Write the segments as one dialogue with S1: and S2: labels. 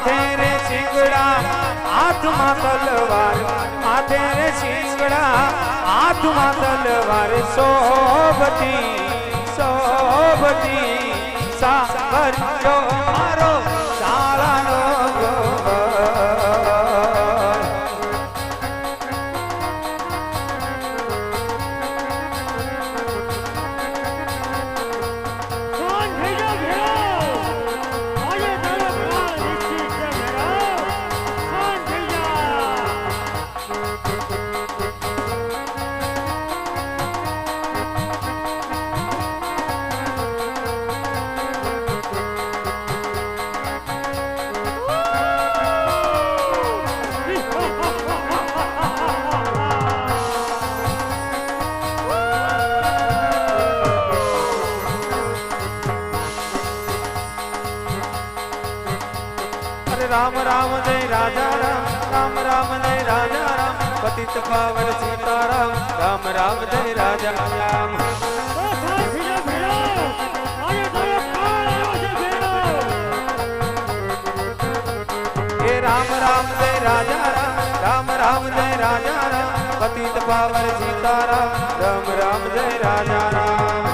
S1: माथे रे सिंगड़ा हाथ मा तलवार माथे रे सिंगड़ा हाथ मा तलवार सोबती सोबती सागर जो मारो शालानो राम राम जय राजा राम राम राम जय राजा राम पतित पावन सीताराम राम राम जय राजा राम ये राम राम जय राजा राम राम राम जय राजा राम पतित पावन सीताराम राम राम जय राजा राम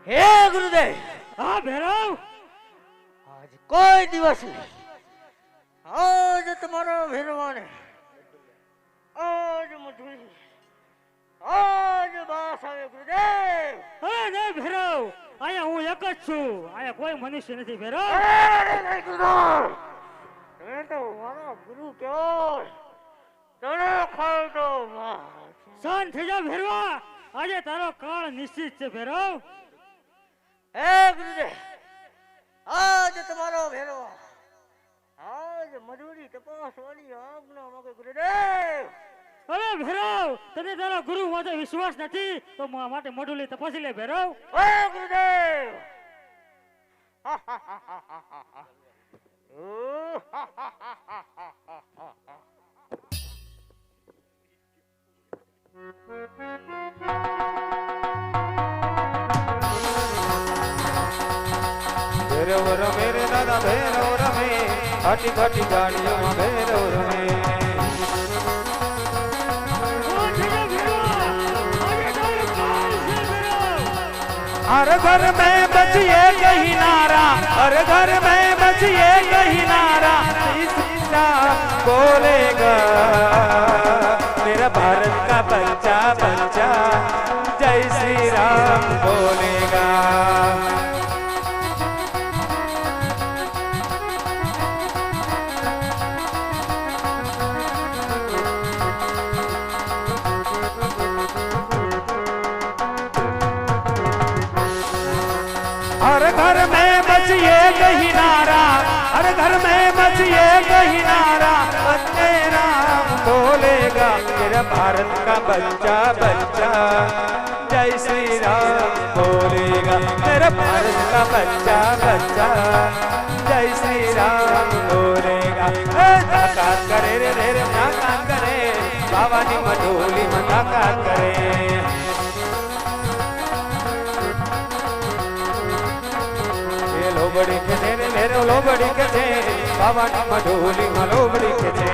S2: हे गुरुदेव
S3: हाँ भैरव
S2: आज कोई दिवस नहीं आज तुम्हारा भैरवाने आज मधुरी आज बास आवे गुरुदेव
S3: अरे नहीं भैरव आया हूँ एक ज છું આયા કોઈ મનુષ્ય નથી ભૈરવ
S2: અરે નહીં ગુરુ તમે તો મારા ગુરુ કહેવાય તને ખાવ તો
S3: શાંત થઈ જા ભૈરવા આજે તારો કાળ નિશ્ચિત છે ભૈરવ
S2: હે ગુરુદેવ आज तुम्हारा भैरवा आज मधुरी तपास वाली आज्ञा मांगे गुरुदेव
S3: અરે ભૈરવ તને તારા ગુરુ માથે વિશ્વાસ નથી તો માટે મોઢુલી તપાસી લે ભૈરવ
S2: ओ गुरुदेव
S1: भैरव रमे रे दादा भैरव रमे घाटी घाटी गाड़ियों में भैरव रमे हर घर में बचिए कहीं नारा हर घर में बचिए कहीं नारा सीता बोलेगा मेरा भारत का बच्चा बच्चा जय श्री राम बोलेगा हर घर में बचिए कहीं नारा हर घर में बचिए कहीं नारा बच्चे राम बोलेगा मेरा भारत का बच्चा बच्चा जय श्री राम बोलेगा मेरा भारत का बच्चा बच्चा जय श्री राम बोलेगा नाकात करे रे रे रे नाकात करे बाबा नी मडोली में नाकात करे लोबड़ी के तेरे मेरे लोबड़ी के थे बाबा की मधुली में लोबड़ी के थे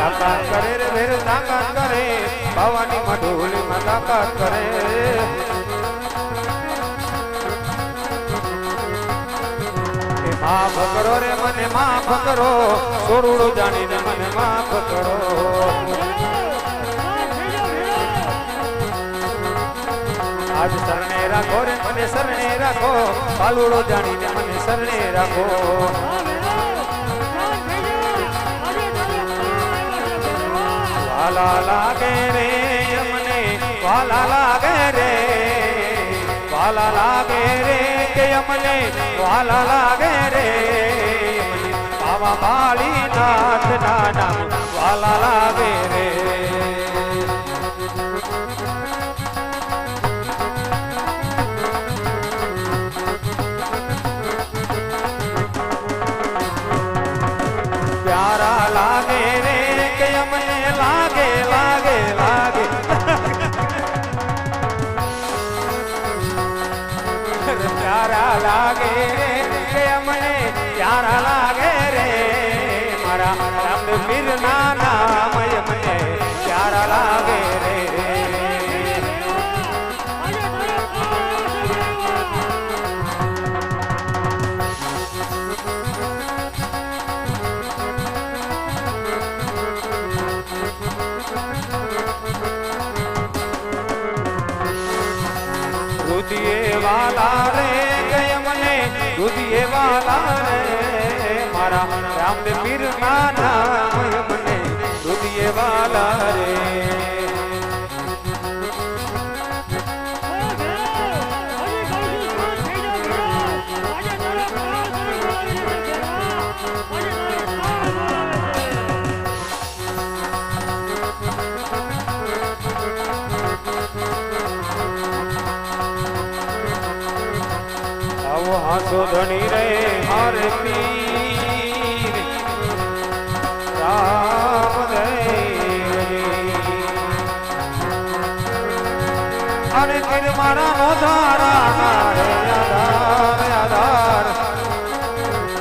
S1: ताकात करे रे मेरे ताकात करे बाबा की मधुली में ताकात करे माफ करो रे मने माफ करो सोरूड़ो जानी ने मने माफ करो આજ શરણે રાખો રે મને શરણે રાખો પાલુડો જાણીને મને શરણે રાખો વાલા લાગે રે અમને વાલા લાગે રે વાલા લાગે રે કે અમને વાલા લાગે રે બાબા બાળી નાથ નાના વાલા લાગે રે પ્યારા લાગે રે કે અમને લાગે લાગે લાગે પ્યારા લાગે રે કે અમને પ્યારા લાગે રે મારા રામદેવ ના નામ મને પ્યારા લાગે રે દુધિયે વાલા રે ગય મને દુધિયે વાલા રે મારા રામદેવ પીર ના નામ મને દુધિયે વાલા રે હાસો ધણી રે મારે પીર રામદેવજી અને તીર મારા નો ધારા રે આધાર આધાર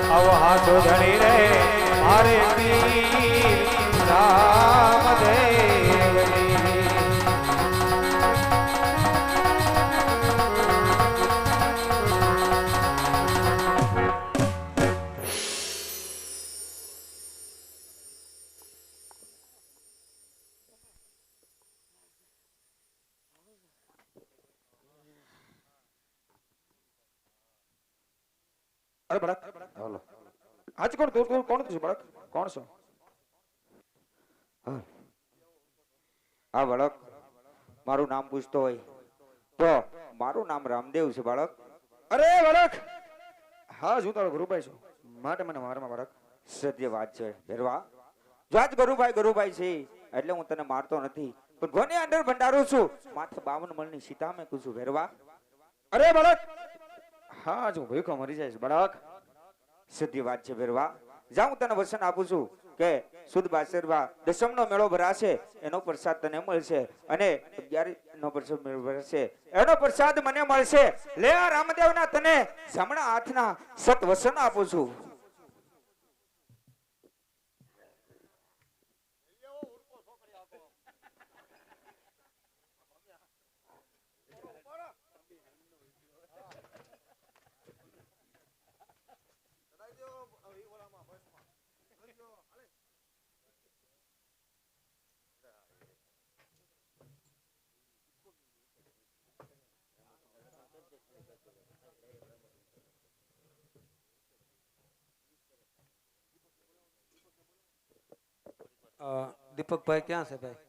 S1: આવો હાસો ધણી રે મારે પીર રામદેવજી
S4: અરે બળક હાલો આજ કોણ તું કોણ છું બળક કોણ છો
S2: હા બળક મારું નામ પૂછતો હોય તો મારું નામ રામદેવ છે બાળક
S4: અરે બળક હા હું તારો ગુરુભાઈ છું માટે મને મારમાં બળક
S2: સત્ય વાત છે ભેરવા જો આજ ગરુભાઈ છે એટલે હું તને મારતો નથી પણ ઘોની અંદર ભંડારું છું માથે 52 મણની સીતા મેં કુછું ભેરવા
S4: અરે બળક હા હું ભૂખો મરી જઈશ બળક
S2: સત્ય વાત છે ભેરવા જાઉં તને વચન આપું છું કે સુદ બાસરવા દશમનો મેળો ભરાશે એનો પ્રસાદ તને મળશે અને 11 નો પ્રસાદ ભરાશે એનો પ્રસાદ મને મળશે લે આ રામદેવના તને જમણા હાથના સત વચન આપું છું
S1: દીપકભાઈ ક્યાં છે ભાઈ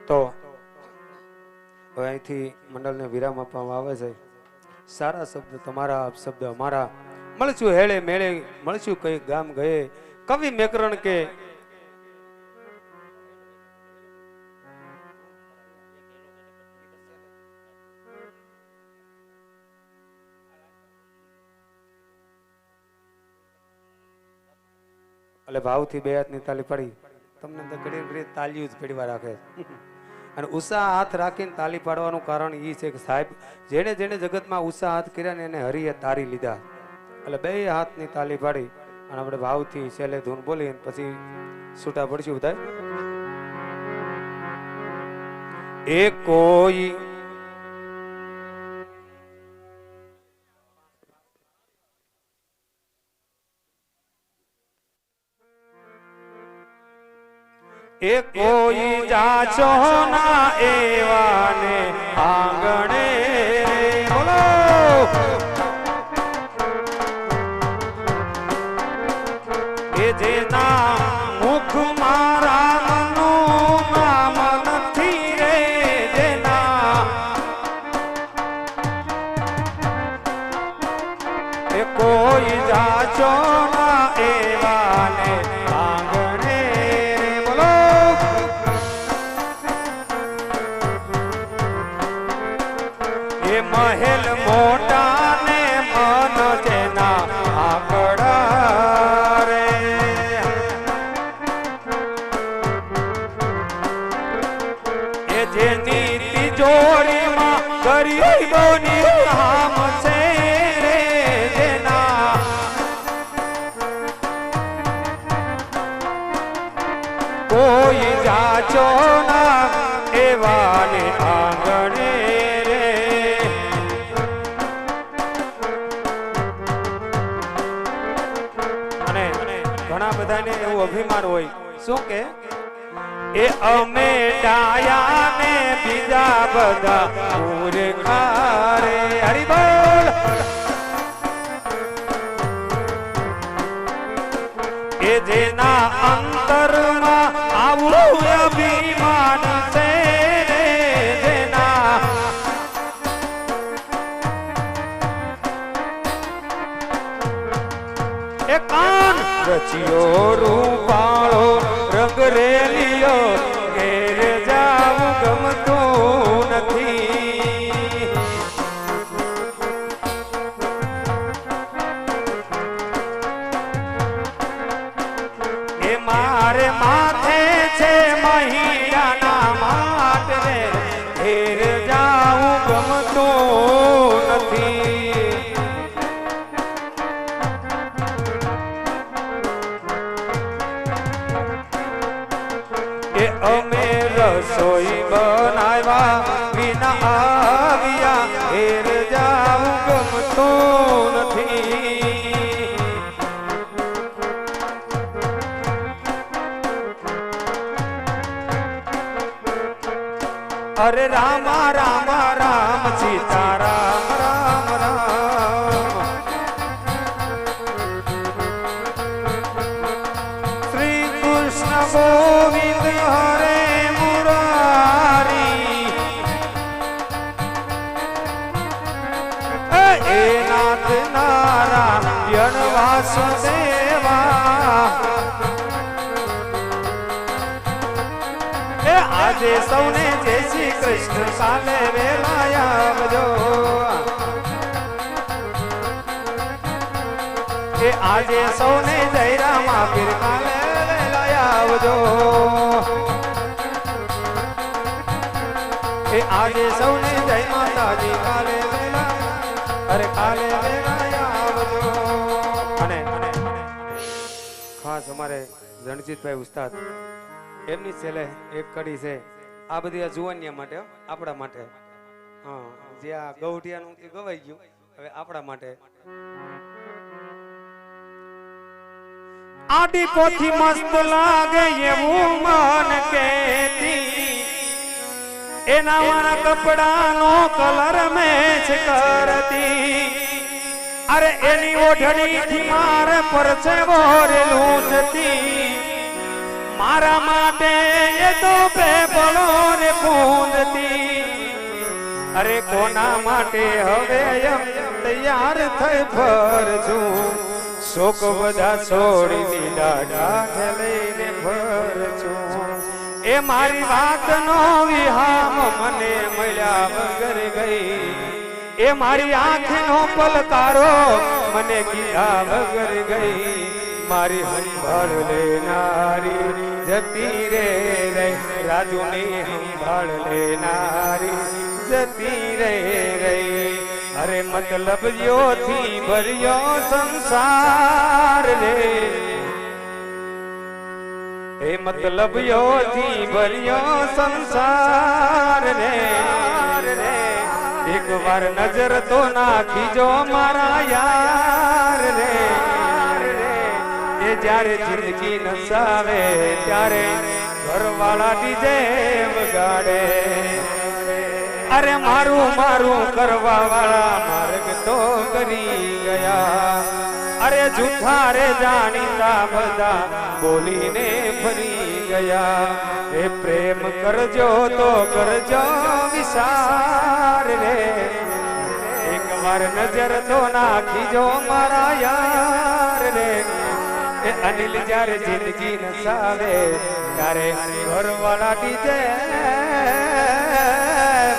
S1: તો હવે અહીંથી મંડળને વિરામ આપવામાં આવે છે સારા શબ્દ તમારા શબ્દ અમારા મળશું હેળે મેળે મળશું કઈ ગામ ગયે કવિ મેકરણ કે એટલે ભાવથી બે હાથની તાલી પડી તમને તો ઘડી ઘડી તાલીઓ જ પડીવા રાખે અને ઉષા હાથ રાખીને તાલી પાડવાનું કારણ એ છે કે સાહેબ જેને જેને જગતમાં ઉષા હાથ કર્યા ને એને હરિએ તારી લીધા એટલે બે હાથની તાલી પાડી અને આપણે ભાવથી છેલ્લે ધૂન બોલી પછી છૂટા પડશું બધા એ કોઈ એ કોઈ જાચો ના એવાને આંગણે બોલો એ જેના મુખ મારા મનનું નામ નથી રે જેના એ કોઈ જાચો ના એવાને આંગણે બોલો એ મહેલ મોટા ને મન જેના આકડા રે એ જેની તિજોરીમાં ગરીબોની નામ છે રે જેના કોઈ જાચો ના એવાને આંગણે રે અને ઘણા બધાને એવું અભિમાન હોય શું કે એ અમે ડાયા ને બીજા બધા મૂર્ખા રે હરી બોલ એ જેના અંતરમાં આવું અભિમાન છે રે જેના એ કાન રચિયો રૂપાળો રંગ રેલિયો ઘેર જાવું ગમતું નથી એ મારે માથે છે મહિયાના માટ રે ઘેર જાવું ગમતું નથી એ અમે રસોઈ બનાવ્યા વિના આવ્યા ઘેર જાવું ગમતું નથી અરે રામા રામા રામ સીતા રામ રામ રામ શ્રી કૃષ્ણ ગોવિંદ હરે મુરારી એ નાથ નારાયણ વાસુદેવા એ આજે સૌને જય શ્રી કૃષ્ણ કાલે વેલા આવજો એ આજે સૌને જય રામા પીર કાલે વેલા આવજો એ આજે સૌને જય માતાજી કાલે વેલા અરે કાલે વેલા આવજો અને ખાસ અમારે રણજીતભાઈ ઉસ્તાદ એમની છેલ્લે એક કડી છે આ બધી આ જુવાનિયા માટે હો, આપણા માટે હા જે આ ગૌઠિયાનું એ ગવાઈ ગયું હવે આપણા માટે આડી પોથી મસ્ત લાગે એવું મન કેતી એના વાળા કપડાનો કલર મેચ કરતી અરે એની ઓઢણી થી મારે પરસેવો રે લૂંટતી મારા માટે એ તો પેપળો રે પૂંજતી અરે કોના માટે હવે એમ તૈયાર થઈ ફરજું શોક બધા છોડી દીધા ડાઢ લઈને ફરજું એ મારી વાતનો વિહામ મને મળ્યા વગર ગઈ એ મારી આંખનો પલકારો મને કીધા વગર ગઈ મારી સંભાળ લેનારી જતી રે રે રાજુની સંભાળ લેનારી જતી રે રે અરે મતલબ યોથી ભર્યો સંસાર રે એ મતલબ યોથી ભર્યો સંસાર રે એક વાર નજર તો નાખીજો મારા યાર રે એ જ્યારે જિંદગી નસાવે ત્યારે ઘરવાળા ડીજે વગાડે અરે મારું મારું કરવા વાળા માર્ગ તો કરી ગયા અરે જૂઠા રે જાણીતા બધા બોલીને ફરી ગયા એ પ્રેમ કરજો તો કરજો વિચાર રે એક વાર નજર તો નાખીજો મારા યાર રે એ અનિલ જ્યારે જિંદગી નસાવે ત્યારે ઘરવાળા ડીજે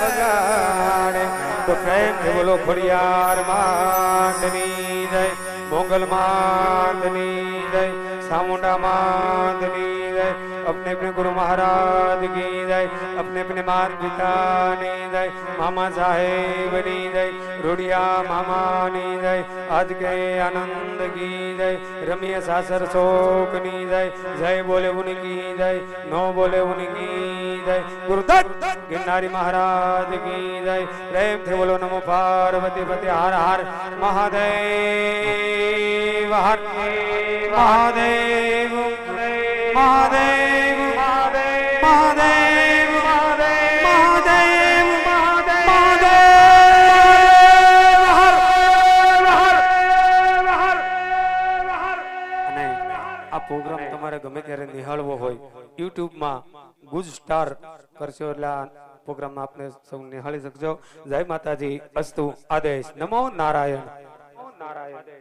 S1: વગાડે તો પ્રેમથી બોલો ખોડિયાર માંડની જય મોગલ માંડની જય सामुंडा मांदनी जय अपने अपने गुरु महाराज की जय अपने अपने माता पिता ની જય મામા સાહેબ ની જય રૂડિયા મામા ની જય આજ કે આનંદ કી જય રમ્ય સાસર શોક ની જય જય બોલે ઉનકી જય નો બોલે ઉનકી જય ગુરુદત્ત ગિરનારી મહારાજ કી જય પ્રેમથી બોલો નમો પાર્વતી પતિ હર હર મહાદેવ હર મહાદેવ મહાદેવ મહાદેવ મહાદેવ મહાદેવ અને આ પ્રોગ્રામ તમારે ગમે ત્યારે નિહાળવો હોય YouTube માં ગુજ સ્ટાર કરશો એટલે આ પ્રોગ્રામમાં આપને સૌ નિહાળી શકજો જય માતાજી અસ્તુ આદેશ નમો નારાયણ નારાયણ